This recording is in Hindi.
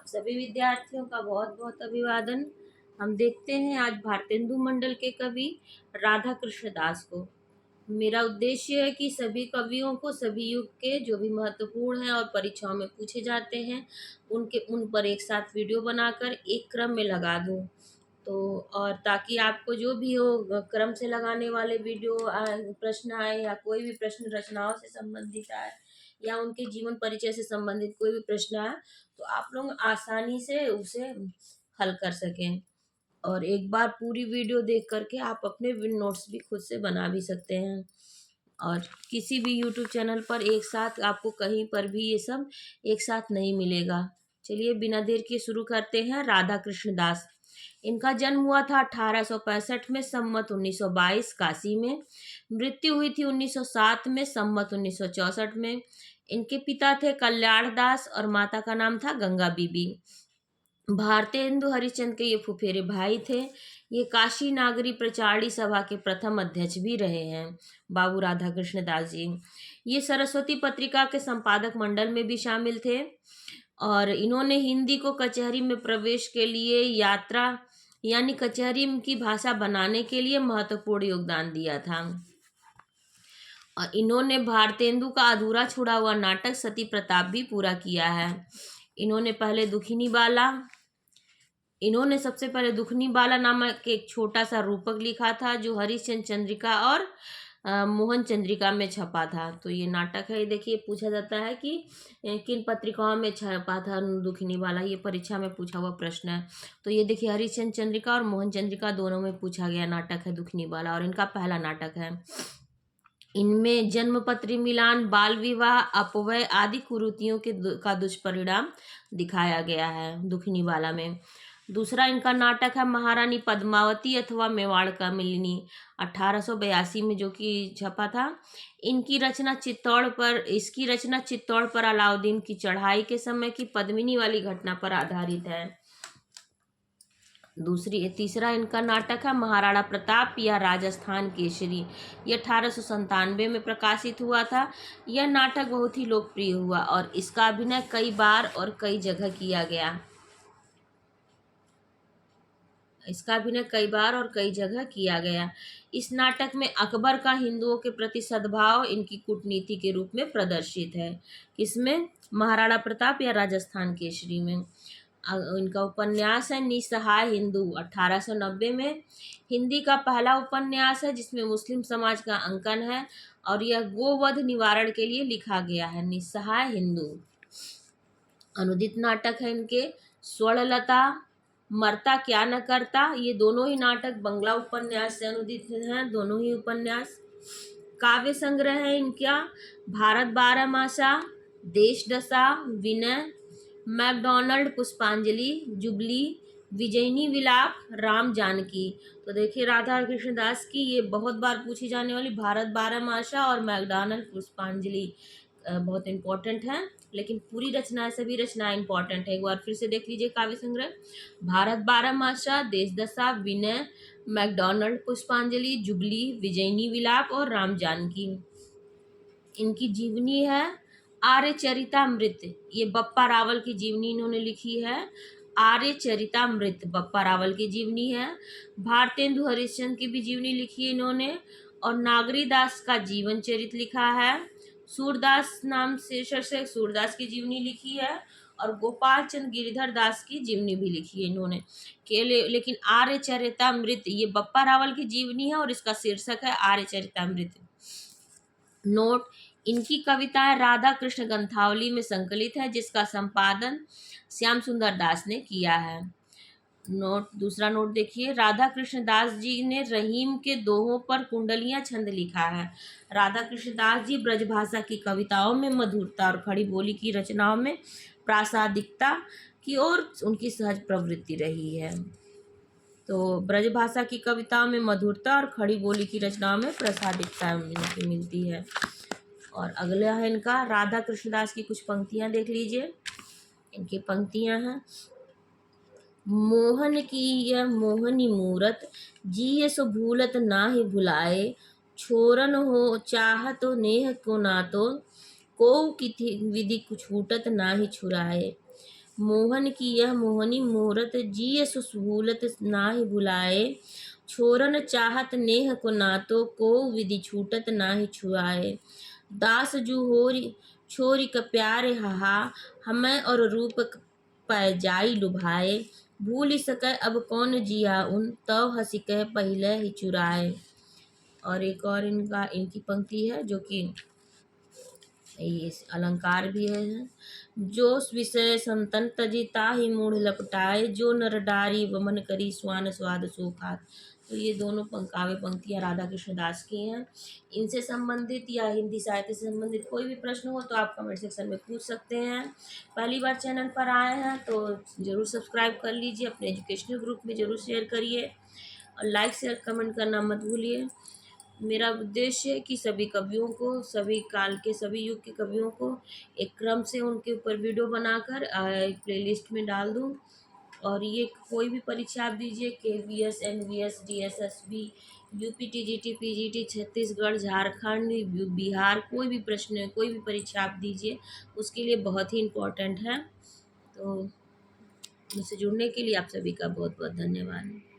सभी विद्यार्थियों का बहुत बहुत अभिवादन। हम देखते हैं आज भारतेंदु मंडल के कवि राधा कृष्ण दास को। मेरा उद्देश्य है कि सभी कवियों को सभी युग के जो भी महत्वपूर्ण हैं और परीक्षाओं में पूछे जाते हैं उन पर एक साथ वीडियो बनाकर एक क्रम में लगा दूं। तो और ताकि आपको जो भी हो क्रम से लगाने वाले वीडियो प्रश्न आए या कोई भी प्रश्न रचनाओं से संबंधित आए या उनके जीवन परिचय से संबंधित कोई भी प्रश्न आए तो आप लोग आसानी से उसे हल कर सकें। और एक बार पूरी वीडियो देख करके आप अपने नोट्स भी खुद से बना भी सकते हैं। और किसी भी यूट्यूब चैनल पर एक साथ आपको कहीं पर भी ये सब एक साथ नहीं मिलेगा। चलिए बिना देर के शुरू करते हैं। राधा कृष्ण दास, इनका जन्म हुआ था 1865 में संवत 1922 काशी में। मृत्यु हुई थी 1907 में संवत 1964 में। इनके पिता थे कल्याण दास और माता का नाम था गंगा बीबी। भारतेंदु हरिश्चंद्र के ये फुफेरे भाई थे। ये काशी नागरी प्रचारणी सभा के प्रथम अध्यक्ष भी रहे हैं बाबू राधा कृष्ण दास जी। ये सरस्वती पत्रिका के संपादक मंडल में भी शामिल थे और इन्होंने हिंदी को कचहरी में प्रवेश के लिए यात्रा यानी कचहरी की भाषा बनाने के लिए महत्वपूर्ण योगदान दिया था। और इन्होंने भारतेंदु का अधूरा छुड़ा हुआ नाटक सती प्रताप भी पूरा किया है। इन्होंने सबसे पहले दुखनी बाला नामक एक छोटा सा रूपक लिखा था जो हरिश्चंद्र चंद्रिका और मोहन चंद्रिका में छपा था। तो ये नाटक है। देखिए पूछा जाता है कि किन पत्रिकाओं में छपा था दुखनी बाला, ये परीक्षा में पूछा हुआ प्रश्न है। तो ये देखिए हरिश्चंद्र चंद्रिका और मोहन चंद्रिका दोनों में पूछा गया नाटक है दुखनी बाला और इनका पहला नाटक है। इनमें जन्मपत्री मिलान, बाल विवाह, अपव्यय आदि कुरीतियों का दुष्परिणाम दिखाया गया है दुखनी बाला में। दूसरा इनका नाटक है महारानी पद्मावती अथवा मेवाड़ का मिलनी 1882 में जो कि छपा था। इसकी रचना चित्तौड़ पर अलाउद्दीन की चढ़ाई के समय की पद्मिनी वाली घटना पर आधारित है। तीसरा इनका नाटक है महाराणा प्रताप या राजस्थान केसरी। यह 1897 में प्रकाशित हुआ था। यह नाटक बहुत ही लोकप्रिय हुआ और इसका अभिनय कई बार और कई जगह किया गया। इस नाटक में अकबर का हिंदुओं के प्रति सद्भाव इनकी कूटनीति के रूप में प्रदर्शित है। किसमें? महाराणा प्रताप या राजस्थान केसरी में। इनका उपन्यास है निस्सहाय हिंदू 1890 में। हिंदी का पहला उपन्यास है जिसमें मुस्लिम समाज का अंकन है और यह गोवध निवारण के लिए लिखा गया है। निस्सहाय हिंदू। अनुदित नाटक है इनके स्वर्णलता, मरता क्या न करता। ये दोनों ही नाटक बंगला उपन्यास से अनुदित हैं, दोनों ही उपन्यास। काव्य संग्रह है इनका भारत बारहमासा, देश दशा, विनय, मैकडॉनल्ड, पुष्पांजलि, जुबली, विजयनी विलाप, राम जानकी। तो देखिए राधा कृष्ण दास की ये बहुत बार पूछी जाने वाली भारत बारहमासा और मैकडॉनल्ड, पुष्पांजलि बहुत इंपॉर्टेंट है। लेकिन पूरी रचनाएं, सभी रचनाएं इंपॉर्टेंट है। एक बार फिर से देख लीजिए काव्य संग्रह भारत बारहमासा, देश दशा, विनय, मैकडॉनल्ड, पुष्पांजलि, जुबली, विजयनी विलाप और राम जानकी। इनकी जीवनी है आर्य चरितामृत। ये बप्पा रावल की जीवनी इन्होंने लिखी है। आर्य चरितामृत बप्पा रावल की जीवनी है। भारतेंदु हरिश्चंद्र की भी जीवनी लिखी है इन्होंने और नागरी दास का जीवन चरित लिखा है। सूरदास नाम से सूरदास की जीवनी लिखी है और गोपाल चंद गिरिधर दास की जीवनी भी लिखी है इन्होंने। लेकिन आर्य चरितामृत ये बप्पा रावल की जीवनी है और इसका शीर्षक है आर्य चरितामृत। नोट, इनकी कविताएं राधा कृष्ण ग्रंथावली में संकलित है जिसका संपादन श्याम सुंदर दास ने किया है। दूसरा नोट देखिए, राधा कृष्ण दास जी ने रहीम के दोहों पर कुंडलियां छंद लिखा है। राधा कृष्ण दास जी ब्रजभाषा की कविताओं में मधुरता और खड़ी बोली की रचनाओं में प्रासादिकता की ओर उनकी सहज प्रवृत्ति रही है। तो ब्रजभाषा की कविताओं में मधुरता और खड़ी बोली की रचनाओं में प्रासादिकता मिलती है। और अगला है इनका राधा कृष्णदास की कुछ पंक्तियां देख लीजिए। इनकी पंक्तियां हैं मोहन की यह मोहनी मूरत, जिय सो भूलत नाहि भुलाए। छोरन हो चाहत नेह को नातो, को विधि छूटत नाहि छुराए। मोहन की यह मोहनी मूरत जिय सुसहूलत नाहि भुलाए। छोरन चाहत नेह को नातो को विधि छूटत नाहि छुआए। दास जू होरी छोरी क प्यारे हहा हमें और रूप पै जाई लुभाए। भूल सकै अब कौन जिया उन तव हंसी कह पहले ही चुराए। और एक और इनकी पंक्ति है जो कि ये अलंकार भी है। जो विषय संतन तजी ताहि मूढ़ लपटाए। जो नर डारी वमन करी स्वान स्वाद सो खात। तो ये दोनों काव्य पंक्तियाँ राधा कृष्ण दास की हैं। इनसे संबंधित या हिंदी साहित्य से संबंधित कोई भी प्रश्न हो तो आप कमेंट सेक्शन में पूछ सकते हैं। पहली बार चैनल पर आए हैं तो ज़रूर सब्सक्राइब कर लीजिए, अपने एजुकेशनल ग्रुप में ज़रूर शेयर करिए और लाइक शेयर कमेंट करना मत भूलिए। मेरा उद्देश्य है कि सभी कवियों को, सभी काल के सभी युग के कवियों को एक क्रम से उनके ऊपर वीडियो बनाकर एक प्लेलिस्ट में डाल दूं। और ये कोई भी परीक्षा आप दीजिए, KVS, NVS, DSSB, UP, TGT, PGT, Chhattisgarh, Jharkhand, Bihar, कोई भी प्रश्न, कोई भी परीक्षा आप दीजिए उसके लिए बहुत ही इम्पोर्टेंट है। तो मुझसे जुड़ने के लिए आप सभी का बहुत बहुत धन्यवाद।